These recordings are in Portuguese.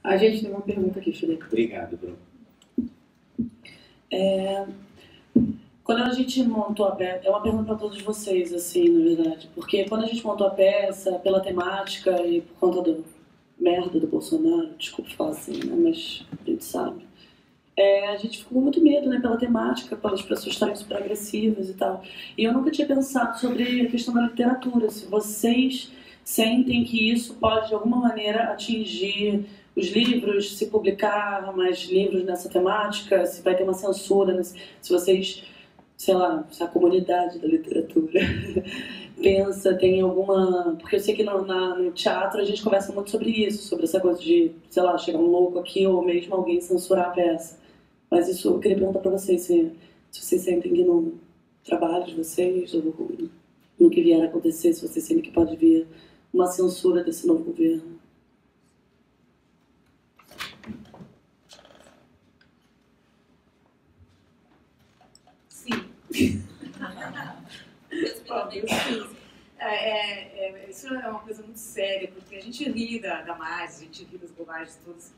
A gente tem uma pergunta aqui, Felipe. Obrigado, Bruno. Quando a gente montou a peça, é uma pergunta para todos vocês, assim, na verdade, porque quando a gente montou a peça, pela temática e por conta do merda do Bolsonaro, desculpa falar assim, né, mas a gente sabe, a gente ficou com muito medo, né, pela temática, pelas pessoas estarem super agressivas e tal. E eu nunca tinha pensado sobre a questão da literatura, se vocês sentem que isso pode, de alguma maneira, atingir os livros, se publicar mais livros nessa temática, se vai ter uma censura, se vocês, sei lá, se a comunidade da literatura pensa, tem alguma... Porque eu sei que no teatro a gente conversa muito sobre isso, sobre essa coisa de, sei lá, chegar um louco aqui ou mesmo alguém censurar a peça. Mas isso eu queria perguntar para vocês, se vocês sentem que no trabalho de vocês, ou no que vier a acontecer, se vocês sentem que pode vir uma censura desse novo governo. Isso é uma coisa muito séria, porque a gente ri da mais, a gente ri das bobagens todas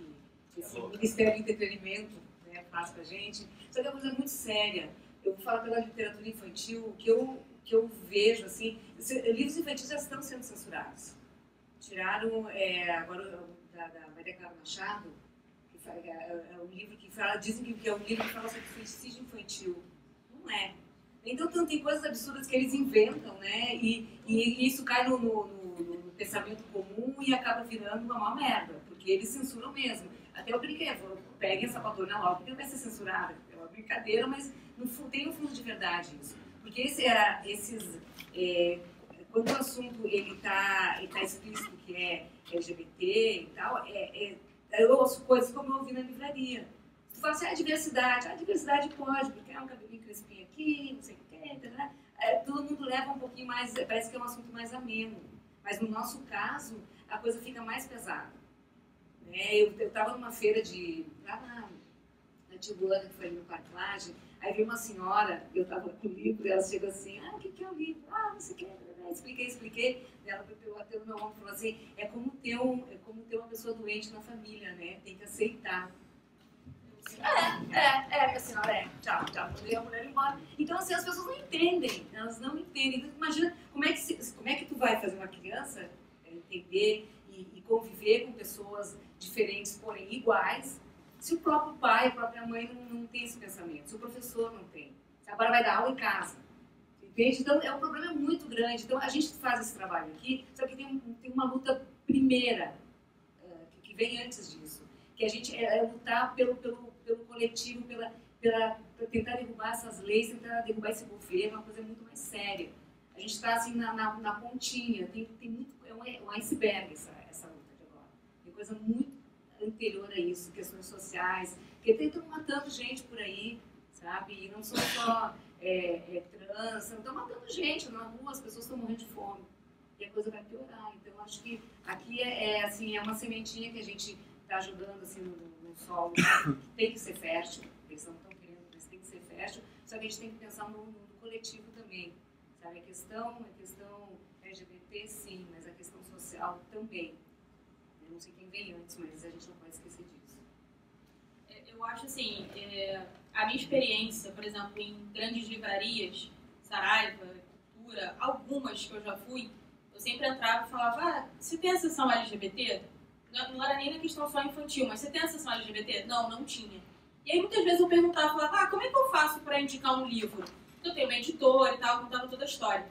que esse Ministério do Entretenimento, né, faz pra gente. Só que é uma coisa muito séria. Eu vou falar pela literatura infantil, o que eu vejo, assim, livros infantis já estão sendo censurados. Tiraram, agora, da Maria Clara Machado, que é um livro que fala, dizem que é um livro que fala sobre suicídio infantil. Não é. Então, tem coisas absurdas que eles inventam, né? E isso cai no pensamento comum e acaba virando uma merda, porque eles censuram mesmo. Até eu brinquei, peguem essa patona logo, porque não vai ser censurada. É uma brincadeira, mas tem um fundo de verdade isso. Porque quando o assunto ele tá explícito que é LGBT e tal, eu ouço coisas como eu ouvi na livraria. Tu fala assim, a diversidade pode, porque é um cabelinho crespinho aqui, não sei o que, né? Todo mundo leva um pouquinho mais, parece que é um assunto mais ameno. Mas no nosso caso, a coisa fica mais pesada. Eu estava numa feira lá na Tijuana, que foi no Parque Lage, aí veio uma senhora, eu estava com o livro, ela chegou assim, o que é o livro? Não sei o que, expliquei. Ela bateu no meu ombro e falou assim, é como ter uma pessoa doente na família, né? Tem que aceitar. Minha senhora, tchau, mandei a mulher embora. Então, assim, as pessoas não entendem, elas não entendem. Então, imagina como é que tu vai fazer uma criança entender e conviver com pessoas diferentes, porém iguais, se o próprio pai, a própria mãe não tem esse pensamento, se o professor não tem. Agora vai dar aula em casa. Entende? Então, um problema muito grande. Então, a gente faz esse trabalho aqui, só que tem uma luta primeira, que vem antes disso, que a gente lutar pelo coletivo, para tentar derrubar essas leis, tentar derrubar esse governo, uma coisa muito mais séria. A gente está assim na pontinha, tem muito, um iceberg essa luta de agora. Tem coisa muito anterior a isso, questões sociais, porque estão matando gente por aí, sabe? E não são só trans, estão matando gente na rua, as pessoas estão morrendo de fome. E a coisa vai piorar. Então, acho que aqui é uma sementinha que a gente está jogando assim, no solo, que tem que ser fértil, eles não estão querendo, mas tem que ser fértil, só que a gente tem que pensar no coletivo também, sabe? A questão LGBT, sim, mas a questão social também. Eu não sei quem vem antes, mas a gente não pode esquecer disso. Eu acho assim, a minha experiência, por exemplo, em grandes livrarias, Saraiva, Cultura, algumas que eu já fui, eu sempre entrava e falava, você tem a seção LGBT? Não era nem na questão só infantil, mas você tem a seção LGBT? Não tinha. E aí muitas vezes eu falava, como é que eu faço para indicar um livro? Eu tenho uma editora e tal, contava toda a história.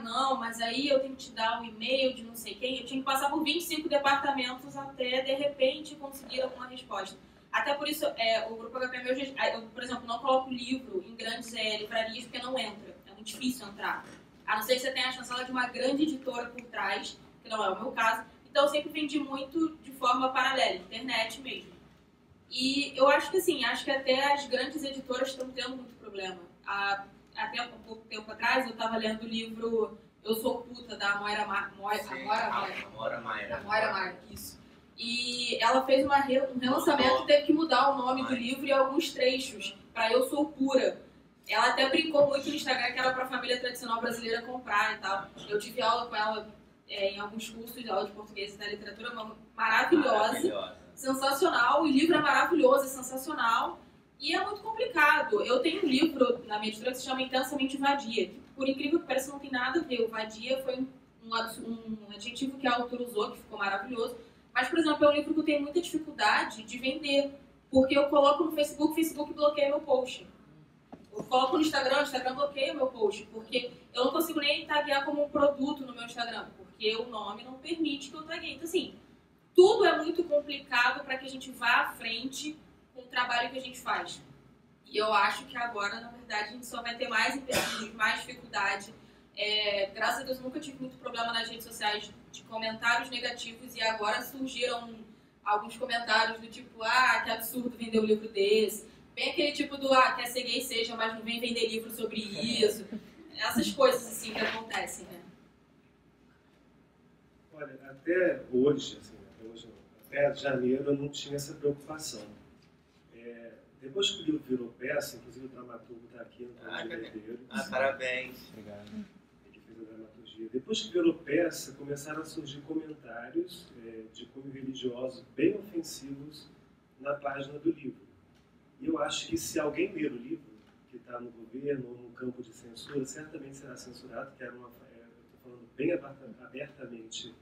Não, mas aí eu tenho que te dar um e-mail de não sei quem, eu tinha que passar por 25 departamentos até, de repente, conseguir alguma resposta. Até por isso, o Grupo HPM, eu, por exemplo, não coloco livro em grandes livrarias porque não entra. É muito difícil entrar. A não ser que você tenha a chancela de uma grande editora por trás, que não é o meu caso. Então, eu sempre vendi muito de forma paralela, internet mesmo. E eu acho que, assim, até as grandes editoras estão tendo muito problema. Até um pouco tempo atrás, eu estava lendo o livro Eu Sou Puta, da Amora Maia, isso. E ela fez um relançamento e teve que mudar o nome do livro e alguns trechos para Eu Sou Pura. Ela até brincou muito no Instagram que era para a família tradicional brasileira comprar e tal. Eu tive aula com ela em alguns cursos de aula de português e da literatura, maravilhosa, sensacional. O livro é maravilhoso, é sensacional. E é muito complicado. Eu tenho um livro na minha editora que se chama Intensamente Vadia, que, por incrível que pareça, não tem nada a ver. O vadia foi um adjetivo que a autora usou, que ficou maravilhoso. Mas, por exemplo, é um livro que eu tenho muita dificuldade de vender, porque eu coloco no Facebook, o Facebook bloqueia meu post. Eu coloco no Instagram, o Instagram bloqueia meu post, porque eu não consigo nem taguear como um produto no meu Instagram, porque o nome não permite que eu tagueie. Então, assim, tudo é muito complicado para que a gente vá à frente com o trabalho que a gente faz. E eu acho que agora, na verdade, a gente só vai ter mais empecilhos, mais dificuldade. Graças a Deus, eu nunca tive muito problema nas redes sociais de comentários negativos, e agora surgiram alguns comentários do tipo, que absurdo vender um livro desse. Bem aquele tipo do, quer ser gay seja, mas não vem vender livro sobre isso. Essas coisas assim que acontecem, né? Olha, até hoje, até janeiro eu não tinha essa preocupação. Depois que o livro virou peça, inclusive o dramaturgo está aqui, Antônio Ribeiro. Parabéns. Obrigado. Ele fez a dramaturgia. Depois que virou peça, começaram a surgir comentários de cunho religioso bem ofensivos na página do livro. E eu acho que se alguém ler o livro, que está no governo ou no campo de censura, certamente será censurado, que estou falando bem abertamente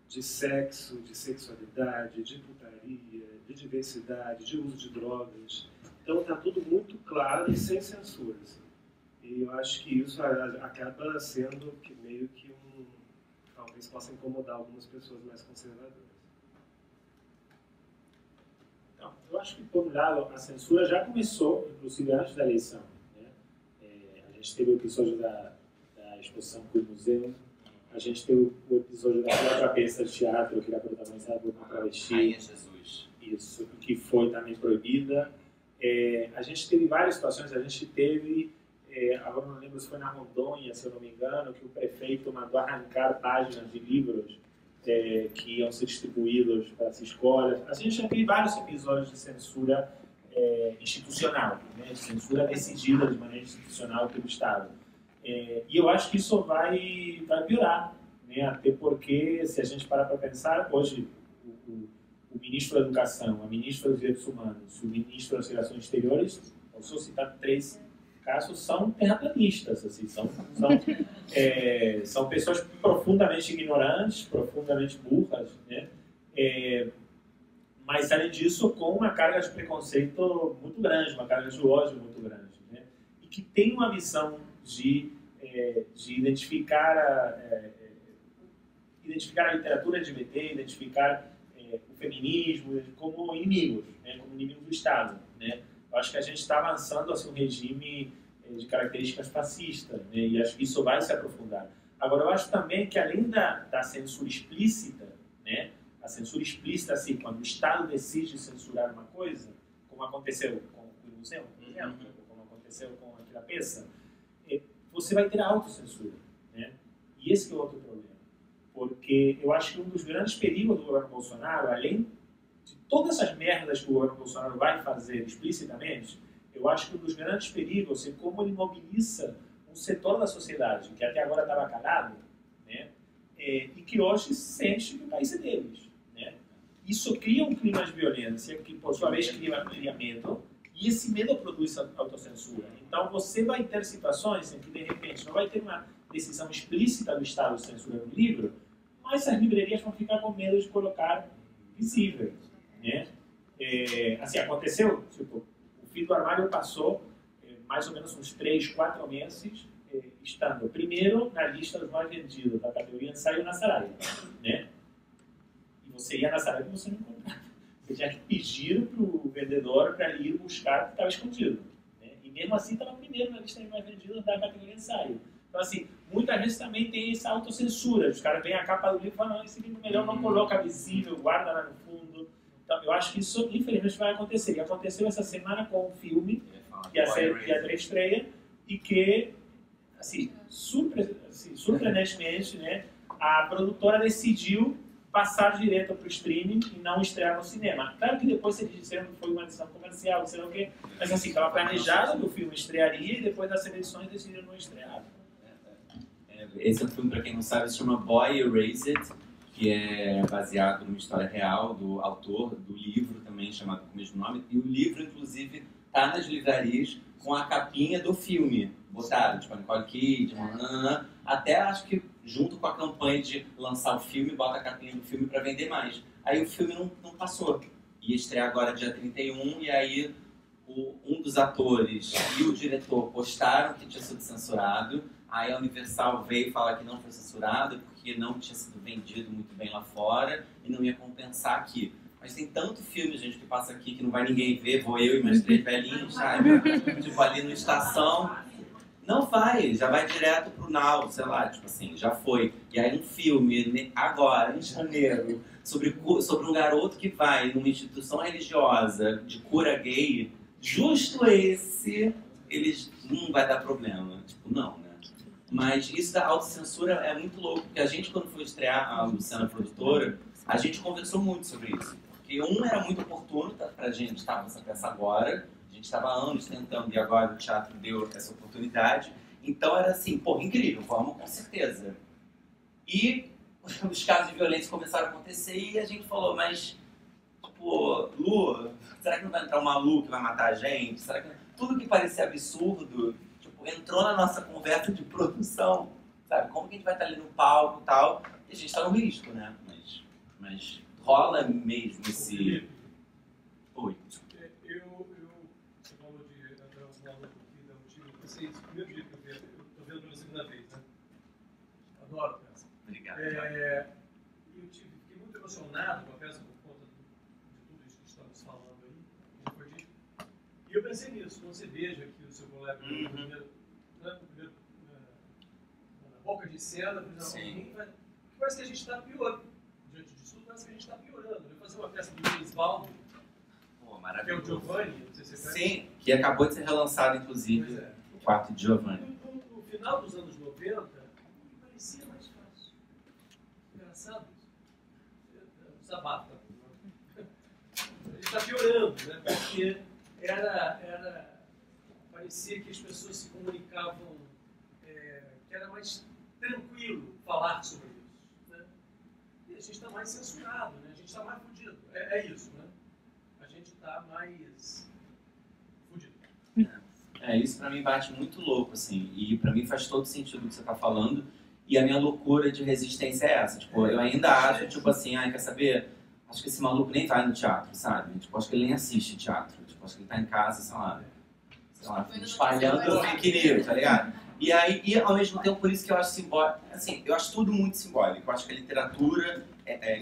de sexo, de sexualidade, de putaria, de diversidade, de uso de drogas. Então está tudo muito claro e sem censuras. E eu acho que isso acaba sendo meio que talvez possa incomodar algumas pessoas mais conservadoras. Não, eu acho que, por um lado, a censura já começou, inclusive antes da eleição, né? A gente teve o episódio da exposição Cui Museu, a gente teve o episódio da própria peça de teatro, que era protagonizada por uma travesti. Rainha Jesus. Isso, que foi também proibida. A gente teve várias situações, a gente teve, agora não lembro se foi na Rondônia, se eu não me engano, que o prefeito mandou arrancar páginas de livros que iam ser distribuídos para as escolas. A gente já teve vários episódios de censura institucional, né? Censura decidida de maneira institucional pelo Estado. E eu acho que isso vai piorar, né? Até porque, se a gente parar para pensar, hoje o ministro da Educação, a ministra dos Direitos Humanos, o ministro das Relações Exteriores, posso citar 3 casos, são terraplanistas, assim, são pessoas profundamente ignorantes, profundamente burras, né? Mas, além disso, com uma carga de preconceito muito grande, uma carga de ódio muito grande, né? E que tem uma visão de identificar a literatura LGBT, identificar o feminismo como inimigos, né? Como inimigos do Estado, né? Eu acho que a gente está avançando hacia um regime de características fascistas, né? E acho que isso vai se aprofundar. Agora, eu acho também que, além da censura explícita, né? A censura explícita, assim, quando o Estado decide censurar uma coisa, como aconteceu com o museu, por exemplo, como aconteceu com aquela peça, você vai ter a autocensura, né? E esse que é outro problema. Porque eu acho que um dos grandes perigos do governo Bolsonaro, além de todas essas merdas que o governo Bolsonaro vai fazer explicitamente, eu acho que um dos grandes perigos é como ele mobiliza um setor da sociedade que até agora estava calado, né? E que hoje sente que o país é deles, né? Isso cria um clima de violência que, por sua vez, cria medo, e esse medo produz autocensura. Então, você vai ter situações em que, de repente, não vai ter uma decisão explícita do Estado censurando o livro, mas as livrarias vão ficar com medo de colocar visível, né? Assim, aconteceu, tipo, o Filho do Armário passou mais ou menos uns 3, 4 meses estando primeiro na lista dos mais vendidos da categoria ensaio na Saraiva, né? E você ia na Saraiva e você não encontrava. Você tinha que pedir para o vendedor para ir buscar porque estava escondido, né? E mesmo assim estava primeiro na lista dos mais vendidos da categoria ensaio. Então, assim, muita gente também tem essa autocensura. Os caras veem a capa do livro e falam, não, esse livro melhor não coloca visível, guarda lá no fundo. Então, eu acho que isso, infelizmente, vai acontecer. E aconteceu essa semana com um filme que ia ser a estreia e que, assim, surpreendentemente, né, a produtora decidiu passar direto para o streaming e não estrear no cinema. Claro que depois eles disseram que foi uma decisão comercial, não sei o quê, mas assim, estava planejado que o filme estrearia e depois das eleições decidiram não estrear. Esse é um filme, para quem não sabe, se chama Boy Erased, que é baseado numa história real do autor do livro também, chamado com o mesmo nome. E o livro, inclusive, tá nas livrarias com a capinha do filme. Botaram, tipo, a Nicole Kidman, até acho que junto com a campanha de lançar o filme, bota a capinha do filme para vender mais. Aí o filme não passou. Ia estrear agora dia 31, e aí um dos atores e o diretor postaram que tinha sido censurado. Aí a Universal veio falar que não foi censurado porque não tinha sido vendido muito bem lá fora e não ia compensar aqui. Mas tem tanto filme, gente, que passa aqui que não vai ninguém ver, vou eu e meus 3 velhinhos, sabe? Tipo, ali no Estação. Não vai, já vai direto pro Now, sei lá, tipo assim, já foi. E aí um filme, agora, em janeiro, sobre um garoto que vai numa instituição religiosa de cura gay, justo esse, eles não vai dar problema. Tipo, não, né? Mas isso da autocensura é muito louco, porque a gente, quando foi estrear a Luciana Produtora, a gente conversou muito sobre isso. Porque era muito oportuno pra gente estar com essa peça agora, a gente estava há anos tentando e agora o teatro deu essa oportunidade. Então era assim, pô, incrível, vamos com certeza. E os casos de violência começaram a acontecer e a gente falou, mas, tipo, Lu, será que não vai entrar uma Lu que vai matar a gente? Será que tudo que parecia absurdo, tipo, entrou na nossa conversa de produção, sabe? Como que a gente vai estar ali no palco e tal? E a gente está no risco, né? Mas rola mesmo esse... Oi. Você falou de entrar uma aula aqui da motivo de vocês. O primeiro dia que eu estou vendo pela segunda vez, né? Adoro a peça. Obrigado. E eu fiquei muito emocionado com a peça por conta de tudo isso que estamos falando aí, que foi dito. E eu pensei nisso, quando você veja aqui o seu colega na boca de cena, parece que a gente está piorando. Diante disso tudo, parece que a gente está piorando. Eu vou fazer uma peça do Luiz Valdo, que é o Giovanni, não sei se você conhece. Sim, que acabou de ser relançado, inclusive, o quarto de Giovanni. No final dos anos 90, parecia mais fácil. Engraçado isso. Desabafo, tá? A gente está piorando, né? Porque parecia que as pessoas se comunicavam, que era mais tranquilo falar sobre isso, né? E a gente está mais censurado, né? A gente está mais fudido. É isso, né? A gente está mais fudido. Isso pra mim bate muito louco, assim, e pra mim faz todo sentido o que você tá falando, e a minha loucura de resistência é essa, tipo, eu ainda acho, tipo assim, quer saber, acho que esse maluco nem vai no teatro, sabe, tipo, acho que ele nem assiste teatro, tipo, acho que ele tá em casa, sei lá espalhando fake news, tá ligado? E aí, ao mesmo tempo, por isso que eu acho simbólico, assim, eu acho tudo muito simbólico, eu acho que a literatura,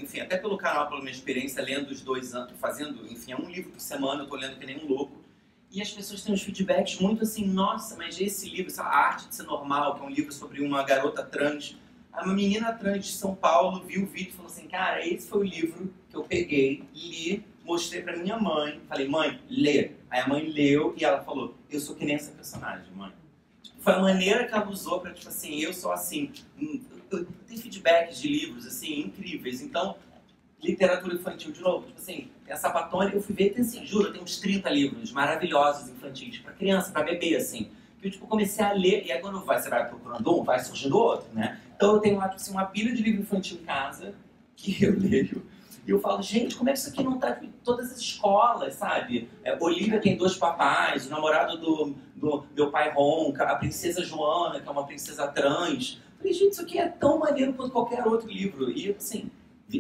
enfim, até pelo canal, pela minha experiência, lendo os 2 anos, fazendo, enfim, um livro por semana, eu tô lendo que nem um louco, e as pessoas têm uns feedbacks muito assim, nossa, mas esse livro, essa Arte de Ser Normal, que é um livro sobre uma garota trans, uma menina trans de São Paulo viu o vídeo e falou assim, cara, esse foi o livro que eu peguei, li, mostrei pra minha mãe, falei, mãe, lê. Aí a mãe leu e ela falou, eu sou que nem essa personagem, mãe. Foi a maneira que ela usou pra, tipo assim, eu sou assim. Eu tenho feedbacks de livros, assim, incríveis. Então, literatura infantil, de novo, tipo assim, a Sapatone, eu fui ver, tem, assim, juro, tem uns 30 livros maravilhosos infantis pra criança, pra bebê, assim. Que eu, tipo, comecei a ler, e aí quando você vai procurando um, vai surgindo outro, né? Então eu tenho lá, tipo assim, uma pilha de livro infantil em casa, que eu leio. E eu falo, gente, como é que isso aqui não tá em todas as escolas, sabe? Olivia tem 2 papais, o namorado do meu pai ronca, a princesa Joana, que é uma princesa trans. Eu falei, gente, isso aqui é tão maneiro quanto qualquer outro livro. E, assim,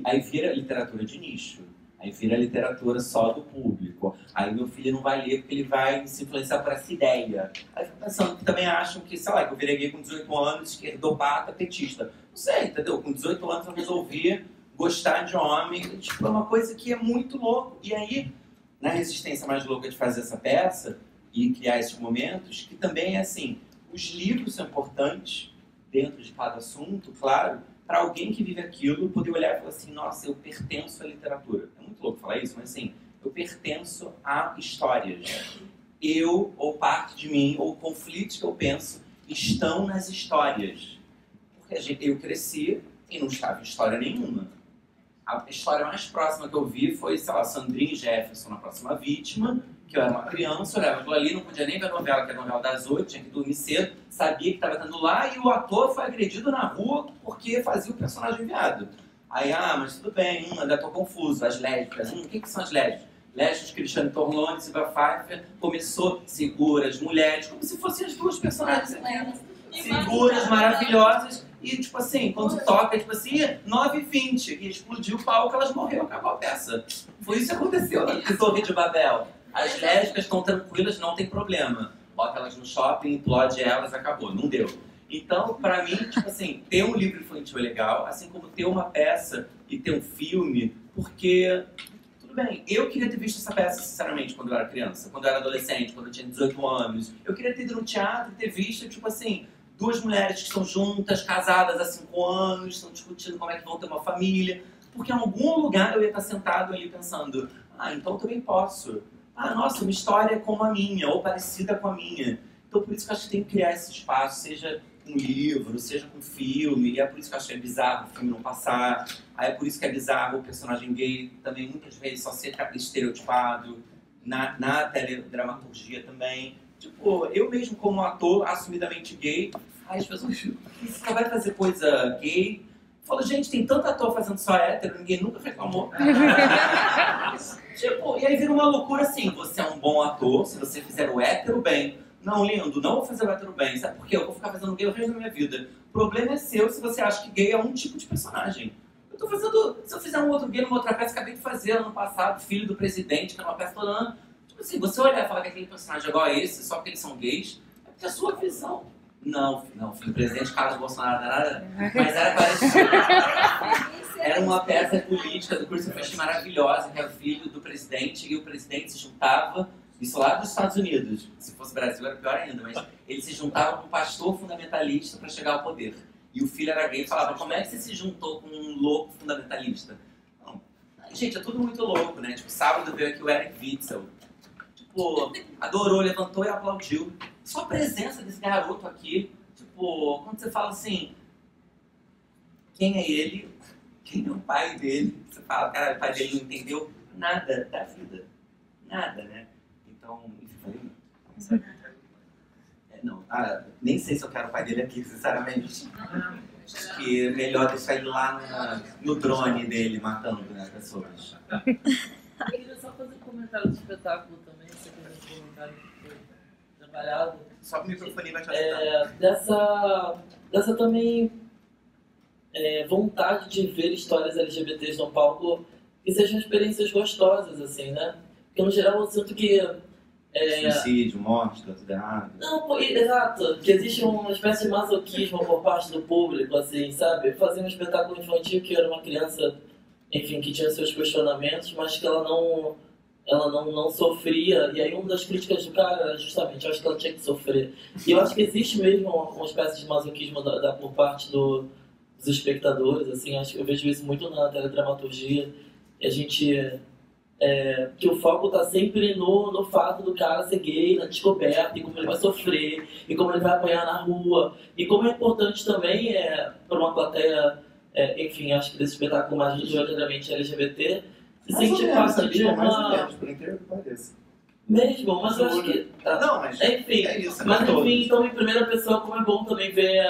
aí vira literatura de nicho. Aí vira literatura só do público. Aí meu filho não vai ler porque ele vai se influenciar por essa ideia. Aí eu fico pensando que também acham que, sei lá, que eu virei gay com 18 anos, esquerdopata, petista. Não sei, entendeu? Com 18 anos eu resolvi gostar de homem, tipo, é uma coisa que é muito louco. E aí, na resistência mais louca de fazer essa peça e criar esses momentos, que também é assim, os livros são importantes dentro de cada assunto, claro, para alguém que vive aquilo poder olhar e falar assim, nossa, eu pertenço à literatura. É muito louco falar isso, mas assim, eu pertenço a histórias. Eu, ou parte de mim, ou conflitos que eu penso, estão nas histórias. Porque eu cresci e não estava em história nenhuma. A história mais próxima que eu vi foi, sei lá, Sandrine Jefferson na Próxima Vítima, que eu era uma criança, olhava aquilo ali, não podia nem ver a novela, que era a novela das 8, tinha que dormir cedo, sabia que estava tendo lá, e o ator foi agredido na rua porque fazia o personagem viado. Aí, mas tudo bem, ainda tô confuso, as lésbicas, o que são as lésbicas? Lésbicas, Cristiane Torlone, Silvia Pfeiffer, começou seguras, mulheres, como se fossem as duas personagens seguras, maravilhosas, e tipo assim, quando toca, tipo assim, 9h20, e explodiu o palco, elas morreram, acabou a peça. Foi isso que aconteceu na Torre de Babel. As lésbicas estão tranquilas, não tem problema. Bota elas no shopping, implode elas, acabou. Não deu. Então, pra mim, tipo assim, ter um livro infantil é legal, assim como ter uma peça e ter um filme, porque, tudo bem, eu queria ter visto essa peça, sinceramente, quando eu era criança, quando eu era adolescente, quando eu tinha 18 anos. Eu queria ter ido no teatro e ter visto, tipo assim, duas mulheres que estão juntas, casadas há 5 anos, estão discutindo como é que vão ter uma família, porque em algum lugar eu ia estar sentado ali pensando, então eu também posso. Nossa, uma história como a minha, ou parecida com a minha. Então por isso que eu acho que tem que criar esse espaço, seja com livro, seja com filme, e é por isso que eu acho que é bizarro o filme não passar, aí é por isso que é bizarro o personagem gay também muitas vezes só ser estereotipado, na teledramaturgia também. Tipo, eu mesmo como ator assumidamente gay, as pessoas você vai fazer coisa gay? Eu falo, gente, tem tanto ator fazendo só hétero, ninguém nunca reclamou. Tipo, e aí vira uma loucura assim, você é um bom ator se você fizer o hétero bem. Não, lindo, não vou fazer o hétero bem, sabe por quê? Eu vou ficar fazendo gay o resto da minha vida. O problema é seu se você acha que gay é um tipo de personagem. Eu tô fazendo, se eu fizer um outro gay numa outra peça, acabei de fazer ano passado, Filho do Presidente, que é uma peça toda ano. Tipo assim, você olhar e falar que aquele personagem é igual a esse, só porque eles são gays, é porque é a sua visão. Não, Filho do Presidente, Carlos Bolsonaro, nada, mas era parecido. Era uma peça política do Christopher Schmidt maravilhosa, que era o filho do presidente, e o presidente se juntava, isso lá dos Estados Unidos, se fosse Brasil era pior ainda, mas ele se juntava com um pastor fundamentalista para chegar ao poder. E o filho era gay e falava, como é que você se juntou com um louco fundamentalista? Não. Gente, é tudo muito louco, né? Tipo, sábado veio aqui o Eric Witzel. Tipo, adorou, levantou e aplaudiu. Só a presença desse garoto aqui, tipo, quando você fala assim, quem é ele? Quem é o pai dele? Você fala, cara, o pai dele não entendeu nada da vida. Nada, né? Então, enfim, falei muito. Não, nem sei se eu quero o pai dele aqui, sinceramente. Que é melhor deixar ele lá no drone dele, matando, né, pessoas. Eu queria só fazer um comentário do espetáculo também, se você quiser comentar que foi trabalhado. Só que o microfone vai te ajudar. Dessa também vontade de ver histórias LGBTs no palco que sejam experiências gostosas, assim, né? Porque no geral eu sinto que suicídio, morte, tá tudo errado. Não, exato. Que existe uma espécie de masoquismo por parte do público, assim, sabe? Fazer um espetáculo infantil que era uma criança, enfim, que tinha seus questionamentos, mas que ela não sofria. E aí uma das críticas do cara era justamente, eu acho que ela tinha que sofrer. E eu acho que existe mesmo uma espécie de masoquismo por parte dos espectadores, assim, acho que eu vejo isso muito na teledramaturgia. E a gente... que o foco está sempre no fato do cara ser gay, na descoberta, e como ele vai sofrer, e como ele vai apanhar na rua, e como é importante também para uma plateia, enfim, acho que desse espetáculo mais majoritariamente LGBT, se sentir parte de uma... Mesmo, mas eu acho que... Não, mas enfim, é isso, mas enfim, então em primeira pessoa, como é bom também ver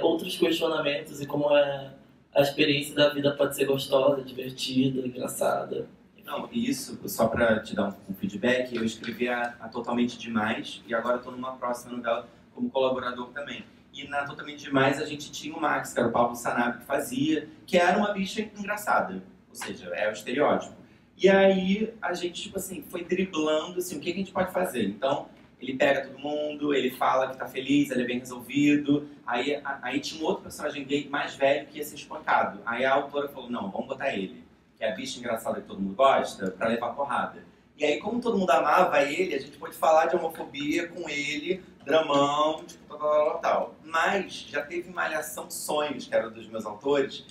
outros questionamentos e como a experiência da vida pode ser gostosa, divertida, engraçada. Não, isso, só pra te dar um feedback, eu escrevi a Totalmente Demais e agora estou numa próxima novela como colaborador também. E na Totalmente Demais a gente tinha o Max, que era o Pablo Sanab que fazia, que era uma bicha engraçada, ou seja, é o estereótipo. E aí a gente, tipo assim, foi driblando, assim, o que a gente pode fazer. Então, ele pega todo mundo, ele fala que tá feliz, ele é bem resolvido. Aí tinha um outro personagem gay mais velho que ia ser espancado. Aí a autora falou, não, vamos botar ele, que é a bicha engraçada que todo mundo gosta, pra levar porrada. E aí, como todo mundo amava ele, a gente pôde falar de homofobia com ele, dramão, tipo, tal. Mas já teve Malhação Sonhos, que era dos meus autores,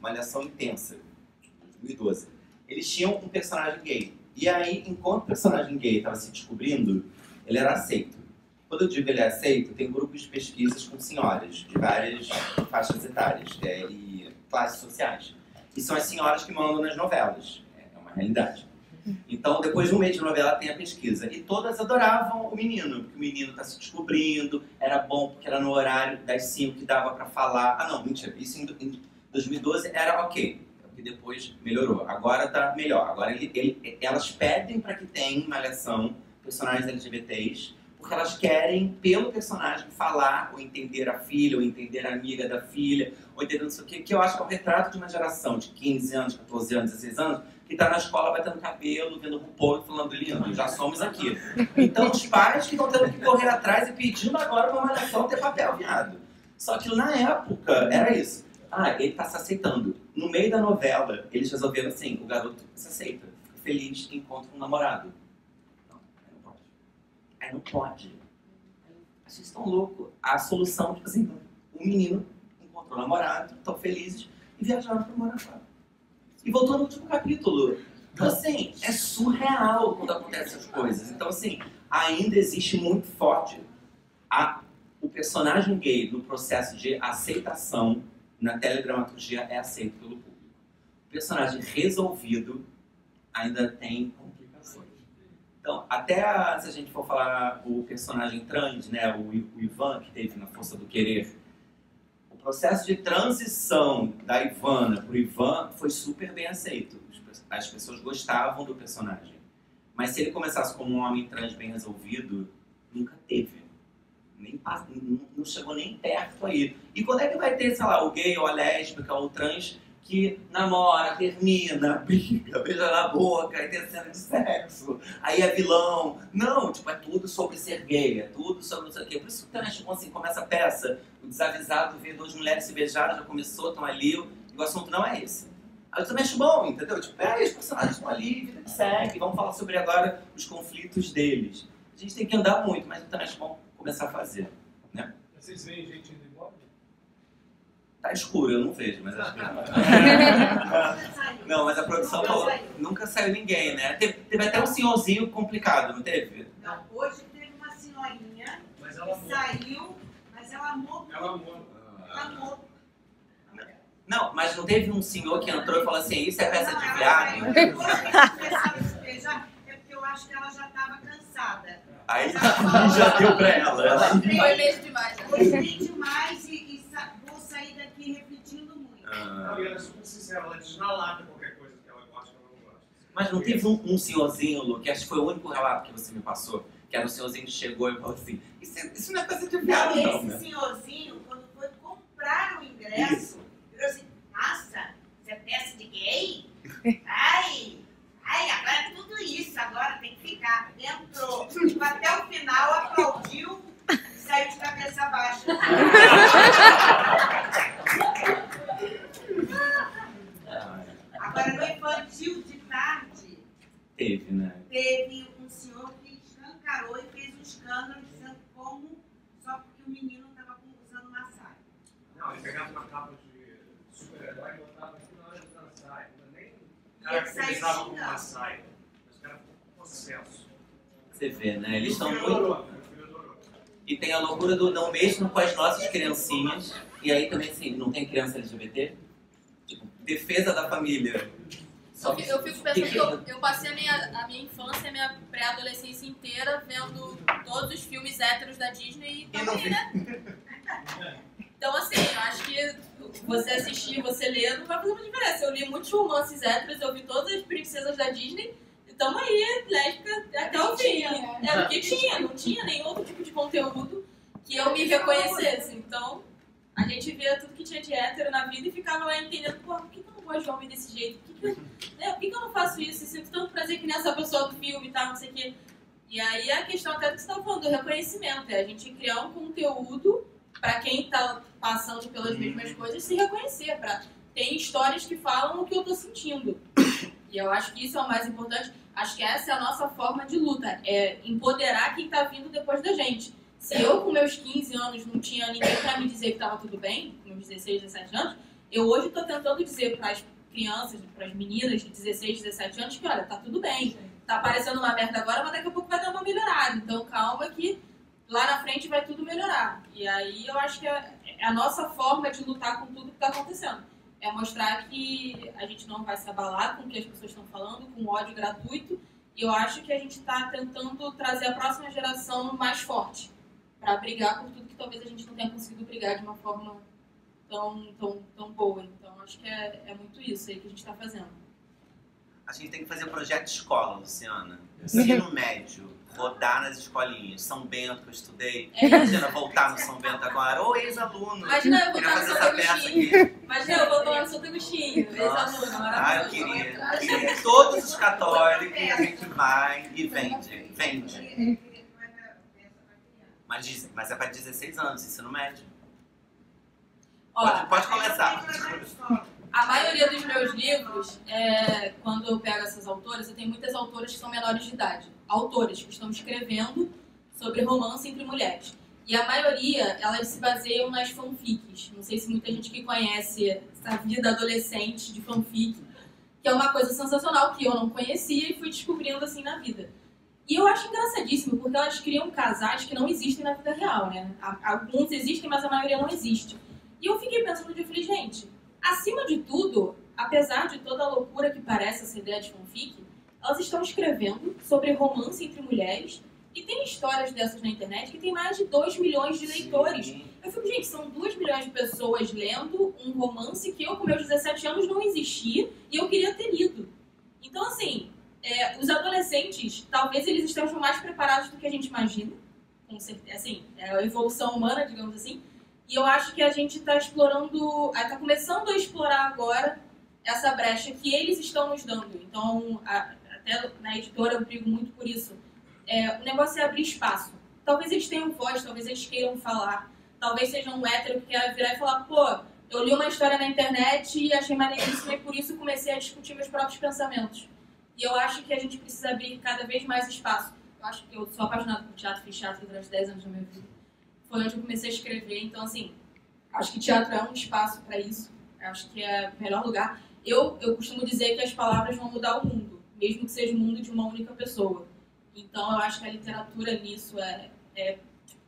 Malhação Intensa, 2012. Eles tinham um personagem gay. E aí, enquanto o personagem gay estava se descobrindo, ele era aceito. Quando eu digo ele é aceito, tem grupos de pesquisas com senhoras de várias faixas etárias e classes sociais. E são as senhoras que mandam nas novelas. É uma realidade. Então, depois de um mês de novela, tem a pesquisa. E todas adoravam o menino, porque o menino está se descobrindo, era bom porque era no horário das 5 que dava para falar. Ah, não, mentira, isso em 2012 era ok, porque depois melhorou. Agora tá melhor. Agora elas pedem para que tenha Malhação personagens LGBTs, porque elas querem, pelo personagem, falar ou entender a filha, ou entender a amiga da filha, ou entender não sei o quê, que eu acho que é um retrato de uma geração de 15 anos, 14 anos, 16 anos, que tá na escola batendo cabelo, vendo o RuPaul e falando, lindo, já somos aqui. Então os pais que estão tendo que correr atrás e pedindo agora uma Malhação ter papel, viado. Só que na época era isso. Ah, ele tá se aceitando. No meio da novela, eles resolveram assim, o garoto se aceita, fica feliz que encontra um namorado. Aí não pode. Vocês estão loucos. A solução, tipo assim, o menino encontrou um namorado, estão felizes e viajaram para morar fora. E voltou no último capítulo. Então, assim, é surreal quando acontecem essas coisas. Então, assim, ainda existe muito forte o personagem gay no processo de aceitação na teledramaturgia é aceito pelo público. O personagem resolvido ainda tem complicações. Então, até se a gente for falar o personagem trans, né, o Ivan, que teve na Força do Querer, o processo de transição da Ivana para o Ivan foi super bem aceito. As pessoas gostavam do personagem. Mas se ele começasse como um homem trans bem resolvido, nunca teve. Não chegou nem perto aí. E quando é que vai ter, sei lá, o gay ou a lésbica ou o trans que namora, termina, briga, beija na boca, aí tem cena de sexo, aí é vilão? Não, tipo, é tudo sobre ser gay, é tudo sobre não sei o quê. Por isso que tipo, assim, começa a peça, o desavisado vê duas mulheres se beijarem, já começou, estão ali, e o assunto não é esse. Aí eu também acho bom, entendeu? Tipo, os personagens estão ali, vida que segue, vamos falar sobre agora os conflitos deles. A gente tem que andar muito, mas eu também acho bom começar a fazer, né? Vocês veem gente indo embora? Tá escuro, eu não vejo, mas acho que não, mas a produção falou, nunca saiu ninguém, né? Teve até um senhorzinho complicado, não teve? Não, hoje teve uma senhorinha Mas ela que saiu, mas ela amou. Ela amou. Ela amou. Não, mas não teve um senhor que entrou e falou assim, isso é peça de Ela viado? saiu depois que eles começaram a se beijar, é porque eu acho que ela já estava cansada. Aí já deu pra ela. Foi mesmo demais. Gostei demais e vou sair daqui repetindo muito. Não, e ela é super sincera, ela diz na lata qualquer coisa que ela gosta ou não gosta. Mas não teve um senhorzinho, Lu, que acho que foi o único relato que você me passou, que era um senhorzinho que chegou e falou assim, isso não é peça de viado, não, Esse né? senhorzinho, quando foi comprar o ingresso, virou assim, nossa, você é peça de gay? Ai, agora é tudo isso, agora tem que ficar. Entrou, tipo, até o final, aplaudiu e saiu de cabeça baixa. Agora, no infantil de tarde, Teve, né? teve um senhor que escancarou e fez um escândalo dizendo como só porque o menino estava usando uma saia. Não, ele pegava uma capa de super-herói e botava aqui na hora de dançar. Ainda nem E ele saiu caracterizava como uma xingando. saia. Mas o cara ficou com processo. Você vê, né? Eles estão Meu muito... filho adorou, meu filho adorou. E tem a loucura do não mesmo com as nossas criancinhas. E aí também, assim, não tem criança LGBT? Tipo, defesa da família. Eu fico pensando que eu passei a minha infância, a minha pré-adolescência inteira vendo todos os filmes héteros da Disney e também, né? Então, assim, eu acho que você assistir, você ler, não vai fazer uma diferença. Eu li muitos romances héteros, eu vi todas as princesas da Disney, e tamo aí, lésbica, até o fim. É porque tinha, não tinha nenhum outro tipo de conteúdo que eu me reconhecesse. Então, a gente via tudo que tinha de hétero na vida e ficava lá entendendo, pô, por que eu não gosto de homem desse jeito? Por que eu não faço isso? Eu sinto tanto prazer que nem essa pessoa do filme e tal, não sei o quê. E aí a questão até do que você estava falando, do reconhecimento, é a gente criar um conteúdo para quem está passando pelas mesmas coisas se reconhecer, para ter histórias que falam o que eu estou sentindo. E eu acho que isso é o mais importante. Acho que essa é a nossa forma de luta, é empoderar quem está vindo depois da gente. Se eu, com meus 15 anos, não tinha ninguém para me dizer que estava tudo bem, com meus 16, 17 anos, eu hoje estou tentando dizer para as crianças, para as meninas de 16, 17 anos, que olha, tá tudo bem. Tá aparecendo uma merda agora, mas daqui a pouco vai dar uma melhorada. Então calma que lá na frente vai tudo melhorar. E aí eu acho que é a nossa forma de lutar com tudo que tá acontecendo. é mostrar que a gente não vai se abalar com o que as pessoas estão falando, com ódio gratuito. E eu acho que a gente está tentando trazer a próxima geração mais forte para brigar por tudo que talvez a gente não tenha conseguido brigar de uma forma tão boa. Então, acho que é muito isso aí que a gente está fazendo. A gente tem que fazer projeto de escola, Luciana. Ensino médio, rodar nas escolinhas. São Bento, que eu estudei. Imagina voltar no São Bento agora. Ô, ex-aluno. Imagina eu Queria voltar no fazer Santo essa peça Agostinho. aqui. Imagina eu voltar no Santo Agostinho. Ex-aluno, Ah, eu maravilhoso. queria. Todos os católicos, a gente vai e vende. Mas é para 16 anos, ensino médio. Ó, Pode começar. a maioria dos meus livros, quando eu pego essas autoras, eu tenho muitas autoras que são menores de idade. Autoras que estão escrevendo sobre romance entre mulheres. E a maioria, elas se baseiam nas fanfics. Não sei se muita gente que conhece essa vida adolescente de fanfic, que é uma coisa sensacional que eu não conhecia e fui descobrindo assim na vida. E eu acho engraçadíssimo, porque elas criam casais que não existem na vida real, né? Alguns existem, mas a maioria não existe. E eu fiquei pensando, eu falei, gente, acima de tudo, apesar de toda a loucura que parece essa ideia de fanfic, elas estão escrevendo sobre romance entre mulheres e tem histórias dessas na internet que tem mais de 2 milhões de leitores. Sim. Eu fico, gente, são 2 milhões de pessoas lendo um romance que eu, com meus 17 anos, não existia e eu queria ter lido. Então, assim, os adolescentes, talvez eles estejam mais preparados do que a gente imagina. Com certeza, assim, é a evolução humana, digamos assim. E eu acho que a gente está explorando, está começando a explorar agora essa brecha que eles estão nos dando. Então, até na editora eu brigo muito por isso. O negócio é abrir espaço. Talvez eles tenham voz, talvez eles queiram falar. Talvez seja um hétero que quer virar e falar, pô, eu li uma história na internet e achei maneiríssima e por isso comecei a discutir meus próprios pensamentos. E eu acho que a gente precisa abrir cada vez mais espaço. Eu acho que eu sou apaixonada por teatro, fiz teatro durante 10 anos da minha vida. Foi onde eu comecei a escrever, então assim, acho que teatro é um espaço para isso. Acho que é o melhor lugar. Eu costumo dizer que as palavras vão mudar o mundo, mesmo que seja o mundo de uma única pessoa. Então eu acho que a literatura nisso é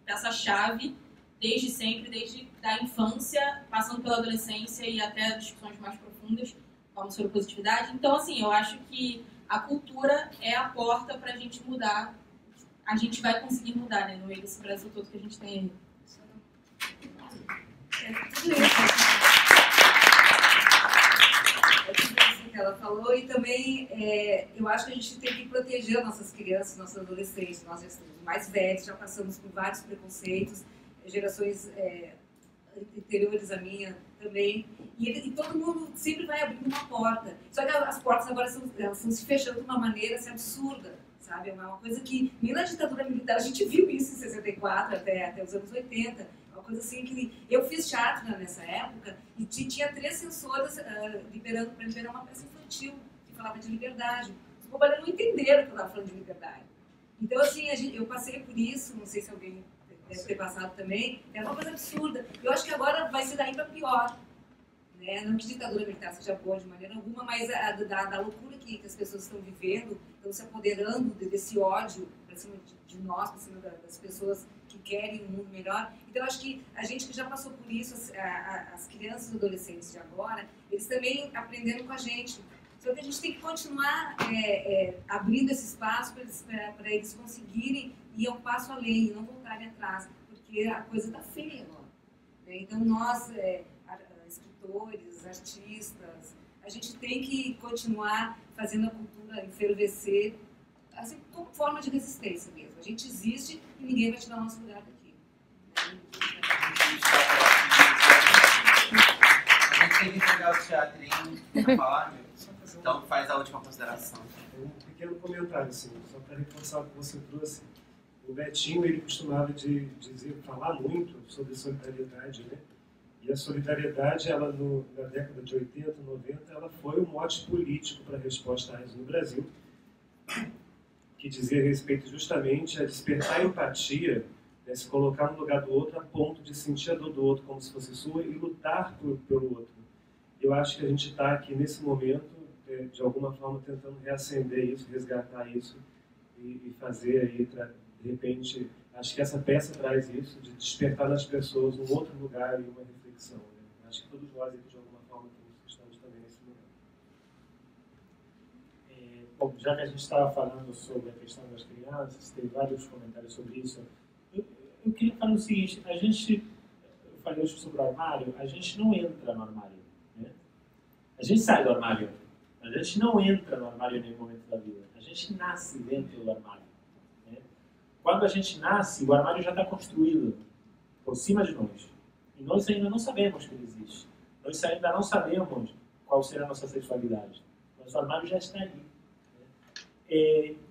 peça-chave desde sempre, desde a infância, passando pela adolescência e até discussões mais profundas, como sobre positividade. Então assim, eu acho que a cultura é a porta para a gente mudar. A gente vai conseguir mudar, né, no meio desse Brasil todo que a gente tem aí. Tudo isso que ela falou, e também eu acho que a gente tem que proteger nossas crianças, nossos adolescentes, nós já estamos mais velhos, já passamos por vários preconceitos, gerações anteriores à minha também, e todo mundo sempre vai abrindo uma porta, só que as portas agora elas estão se fechando de uma maneira assim, absurda, sabe? É uma coisa que, nem na ditadura militar, a gente viu isso em 64 até os anos 80, uma coisa assim que... Eu fiz teatro nessa época e tinha 3 censoras para liberar uma peça infantil que falava de liberdade. Os bobalhões não entenderam que eu estava falando de liberdade. Então, assim, eu passei por isso, não sei se alguém deve ter passado também, é uma coisa absurda. Eu acho que agora vai ser daí para pior. Né? Não que ditadura militar seja boa de maneira alguma, mas da loucura que as pessoas estão vivendo, estão se apoderando desse ódio para cima de nós, para cima das pessoas que querem um mundo melhor. Então, acho que a gente que já passou por isso, as crianças e adolescentes de agora, eles também aprenderam com a gente. Só que a gente tem que continuar abrindo esse espaço para eles conseguirem ir um passo além e não voltarem atrás, porque a coisa está feia agora. Né? Então, nós... escritores, artistas, a gente tem que continuar fazendo a cultura efervescer, assim, como forma de resistência mesmo. A gente existe e ninguém vai tirar o nosso lugar daqui. A gente tem que entregar o teatrinho para falar, meu. Então faz a última consideração. Um pequeno comentário, assim, só para reforçar o que você trouxe. O Betinho, ele costumava falar muito sobre solidariedade, né? E a solidariedade, ela na década de 80, 90, ela foi um mote político para a resposta à AIDS no Brasil, que dizia respeito justamente a despertar empatia, né, se colocar no lugar do outro a ponto de sentir a dor do outro como se fosse sua e lutar pelo outro. Eu acho que a gente está aqui nesse momento, de alguma forma, tentando reacender isso, resgatar isso e fazer aí, de repente, acho que essa peça traz isso, de despertar nas pessoas um outro lugar e uma reflexão. Né? Acho que todos nós aqui, de alguma forma, temos bom, já que a gente estava falando sobre a questão das crianças, tem vários comentários sobre isso, eu queria falar o seguinte, eu falei hoje sobre o armário, a gente não entra no armário, né? A gente sai do armário, mas a gente não entra no armário em nenhum momento da vida, a gente nasce dentro do armário, né? Quando a gente nasce, o armário já está construído por cima de nós, e nós ainda não sabemos que ele existe, nós ainda não sabemos qual será a nossa sexualidade, mas o armário já está ali, né?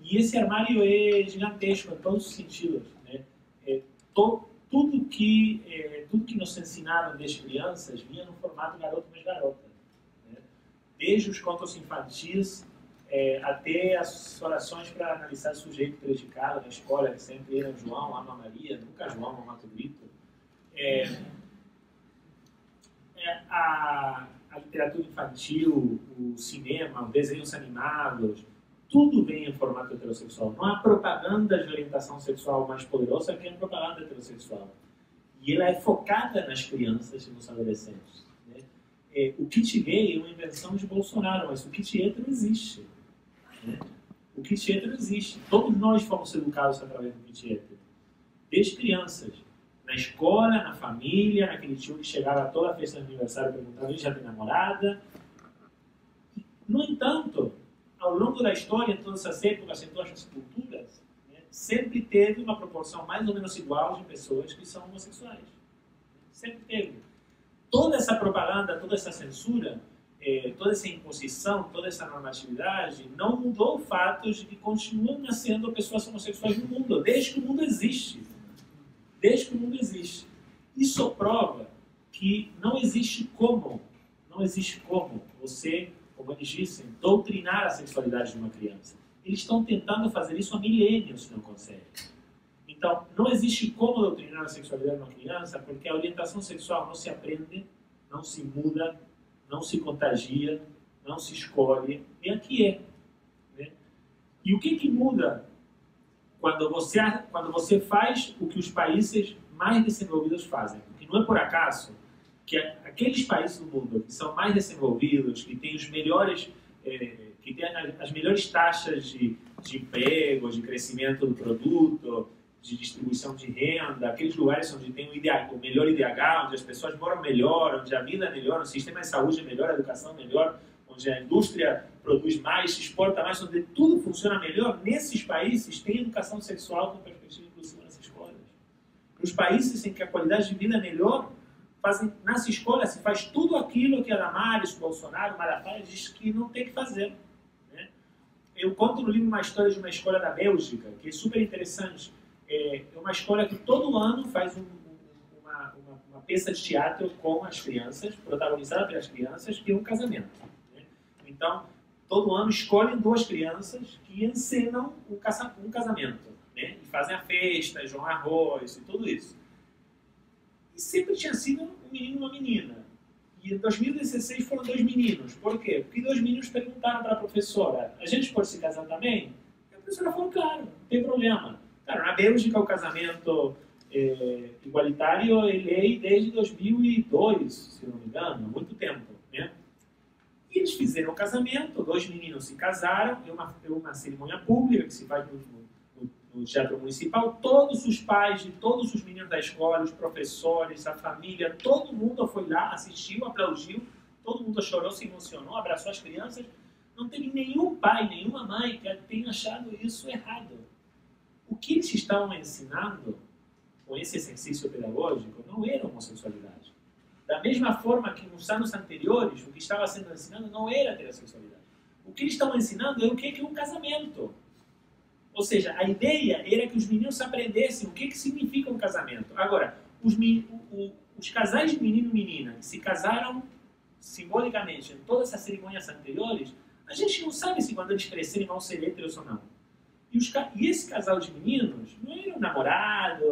E esse armário é gigantesco em todos os sentidos, né? Tudo que nos ensinaram desde crianças vinha no formato garoto mais garota, né? Desde os contos infantis até as orações para analisar o sujeito predicado na escola, que sempre eram João, ama Maria, nunca João, ama Mato Grito. A literatura infantil, o cinema, os desenhos animados, tudo vem em formato heterossexual. Não há propaganda de orientação sexual mais poderosa que a propaganda heterossexual. E ela é focada nas crianças e nos adolescentes, né? O kit gay é uma invenção de Bolsonaro, mas o kit hétero existe, né? O kit hétero existe. Todos nós fomos educados através do kit hétero. Desde crianças. Na escola, na família, naquele tio que chegava a toda a festa de aniversário perguntando: ele já tem namorada? No entanto, ao longo da história, em todas essas épocas, em todas as culturas, né, sempre teve uma proporção mais ou menos igual de pessoas que são homossexuais. Sempre teve. Toda essa propaganda, toda essa censura, toda essa imposição, toda essa normatividade não mudou o fato de que continuam nascendo pessoas homossexuais no mundo, desde que o mundo existe. Desde que o mundo existe. Isso prova que não existe como você, como eles dizem, doutrinar a sexualidade de uma criança. Eles estão tentando fazer isso há milênios e não conseguem. Então, não existe como doutrinar a sexualidade de uma criança, porque a orientação sexual não se aprende, não se muda, não se contagia, não se escolhe, é a que é, né? E o que muda quando você faz o que os países mais desenvolvidos fazem? Porque não é por acaso que aqueles países do mundo que são mais desenvolvidos, que têm os melhores, que têm as melhores taxas de emprego, de crescimento do produto, de distribuição de renda, aqueles lugares onde tem o melhor IDH, onde as pessoas moram melhor, onde a vida é melhor, o sistema de saúde é melhor, a educação é melhor, onde a indústria produz mais, exporta mais, onde tudo funciona melhor, nesses países tem educação sexual com perspectiva inclusiva nas escolas. Nos países em que a qualidade de vida é melhor, nas escolas se faz tudo aquilo que a Damares, Bolsonaro, Malafaia diz que não tem que fazer, né? Eu conto no livro uma história de uma escola da Bélgica, que é super interessante. É uma escola que todo ano faz uma peça de teatro com as crianças, protagonizada pelas crianças, que é um casamento. Então, todo ano escolhem duas crianças que encenam um casamento, né? E fazem a festa, João Arroz e tudo isso. E sempre tinha sido um menino e uma menina. E em 2016 foram dois meninos. Por quê? Porque dois meninos perguntaram para a professora: a gente pode se casar também? E a professora falou: claro, não tem problema. Claro, na Bélgica o casamento igualitário é lei desde 2002, se não me engano, há muito tempo, né? E eles fizeram o casamento, dois meninos se casaram, é uma cerimônia pública que se faz no Teatro Municipal. Todos os pais de todos os meninos da escola, os professores, a família, todo mundo foi lá, assistiu, aplaudiu, todo mundo chorou, se emocionou, abraçou as crianças. Não teve nenhum pai, nenhuma mãe que tenha achado isso errado. O que eles estavam ensinando com esse exercício pedagógico não era homossexualidade. Da mesma forma que nos anos anteriores, o que estava sendo ensinado não era heterossexualidade. O que eles estavam ensinando é o que é um casamento. Ou seja, a ideia era que os meninos aprendessem o que significa um casamento. Agora, os casais de menino e menina que se casaram simbolicamente em todas essas cerimônias anteriores, a gente não sabe se quando eles crescerem vão ser héteros ou não. E esse casal de meninos não eram namorados,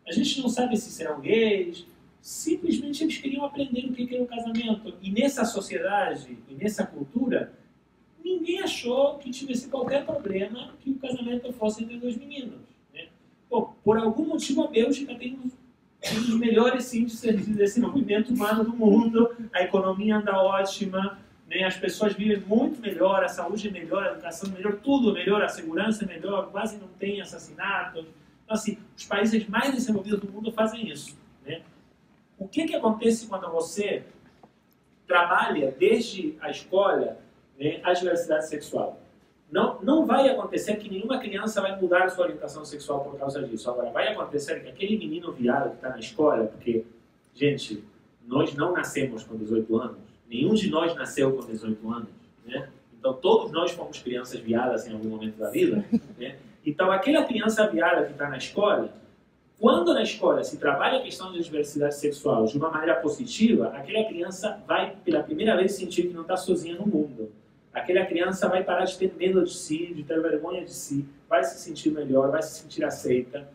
a gente não sabe se serão gays, simplesmente eles queriam aprender o que era o casamento. E nessa sociedade, e nessa cultura, ninguém achou que tivesse qualquer problema que o casamento fosse entre dois meninos, né? Bom, por algum motivo a Bélgica tem um dos melhores índices de desenvolvimento humano do mundo, a economia anda ótima, né? As pessoas vivem muito melhor, a saúde é melhor, a educação é melhor, tudo é melhor, a segurança é melhor, quase não tem assassinatos. Então, assim, os países mais desenvolvidos do mundo fazem isso, né? O que acontece quando você trabalha desde a escola, né, a diversidade sexual? Não vai acontecer que nenhuma criança vai mudar a sua orientação sexual por causa disso. Agora, vai acontecer que aquele menino viado que está na escola, porque, gente, nós não nascemos com 18 anos, nenhum de nós nasceu com 18 anos, né? Então, todos nós fomos crianças viadas em algum momento da vida, né? Então, aquela criança viada que está na escola, quando na escola se trabalha a questão da diversidade sexual de uma maneira positiva, aquela criança vai, pela primeira vez, sentir que não está sozinha no mundo. Aquela criança vai parar de ter medo de si, de ter vergonha de si, vai se sentir melhor, vai se sentir aceita,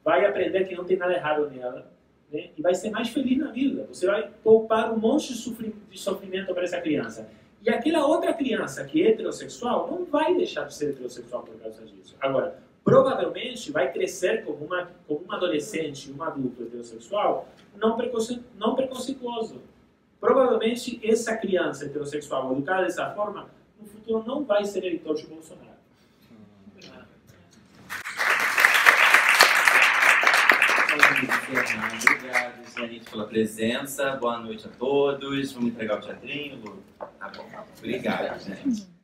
vai aprender que não tem nada errado nela, né? E vai ser mais feliz na vida. Você vai poupar um monte de sofrimento para essa criança. E aquela outra criança que é heterossexual não vai deixar de ser heterossexual por causa disso. Agora, provavelmente vai crescer como uma adolescente, um adulto heterossexual não preconceituoso. Provavelmente essa criança heterossexual educada dessa forma, no futuro não vai ser eleitor de Bolsonaro. Obrigado, gente, pela presença. Boa noite a todos. Vamos entregar o teatrinho, Lu? Tá bom. Obrigado, gente.